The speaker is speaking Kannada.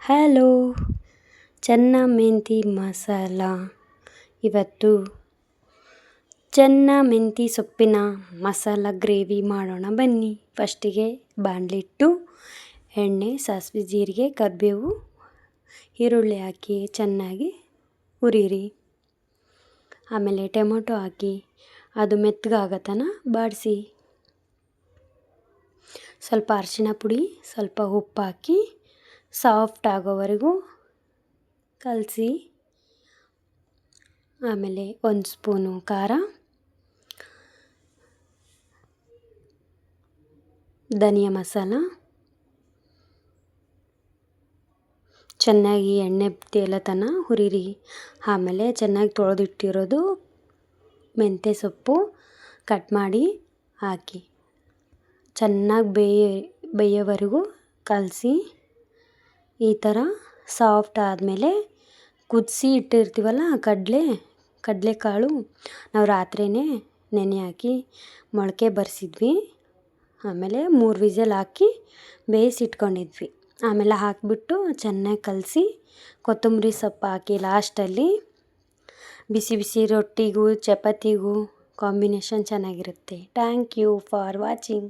ಹಲೋ, ಚೆನ್ನ ಮೆಂತಿ ಮಸಾಲ. ಇವತ್ತು ಚೆನ್ನ ಮೆಂತಿ ಸೊಪ್ಪಿನ ಮಸಾಲ ಗ್ರೇವಿ ಮಾಡೋಣ ಬನ್ನಿ. ಫಸ್ಟಿಗೆ ಬಾಣಲಿಟ್ಟು ಎಣ್ಣೆ, ಸಾಸಿವೆ, ಜೀರಿಗೆ, ಕರಿಬೇವು, ಈರುಳ್ಳಿ ಹಾಕಿ ಚೆನ್ನಾಗಿ ಹುರಿಯಿರಿ. ಆಮೇಲೆ ಟೊಮೊಟೊ ಹಾಕಿ ಅದು ಮೆತ್ತಗಾಗತನ ಬಾಡಿಸಿ. ಸ್ವಲ್ಪ ಅರಿಶಿಣ ಪುಡಿ, ಸ್ವಲ್ಪ ಉಪ್ಪು ಹಾಕಿ ಸಾಫ್ಟ್ ಆಗೋವರೆಗೂ ಕಲಸಿ. ಆಮೇಲೆ 1 ಸ್ಪೂನು ಖಾರ, ಧನಿಯಾ ಮಸಾಲ, ಚೆನ್ನಾಗಿ ಎಣ್ಣೆ ತೇಲತನ ಹುರಿರಿ. ಆಮೇಲೆ ಚೆನ್ನಾಗಿ ತೊಳೆದಿಟ್ಟಿರೋದು ಮೆಂತ್ಯ ಸೊಪ್ಪು ಕಟ್ ಮಾಡಿ ಹಾಕಿ ಚೆನ್ನಾಗಿ ಬೇಯೋವರೆಗೂ ಕಲಸಿ. ಈ ಥರ ಸಾಫ್ಟ್ ಆದಮೇಲೆ ಕುದಿಸಿ ಇಟ್ಟಿರ್ತೀವಲ್ಲ ಕಡಲೆಕಾಳು, ನಾವು ರಾತ್ರಿಯೇ ನೆನೆ ಹಾಕಿ ಮೊಳಕೆ ಬರಿಸಿದ್ವಿ. ಆಮೇಲೆ 3 ವಿಸಲ್ ಹಾಕಿ ಬೇಯಿಸಿಟ್ಕೊಂಡಿದ್ವಿ. ಆಮೇಲೆ ಹಾಕಿಬಿಟ್ಟು ಚೆನ್ನಾಗಿ ಕಲಸಿ ಕೊತ್ತಂಬರಿ ಸೊಪ್ಪು ಹಾಕಿ ಲಾಸ್ಟಲ್ಲಿ ಬಿಸಿ ಬಿಸಿ ರೊಟ್ಟಿಗೂ ಚಪಾತಿಗೂ ಕಾಂಬಿನೇಷನ್ ಚೆನ್ನಾಗಿರುತ್ತೆ. Thank you for watching.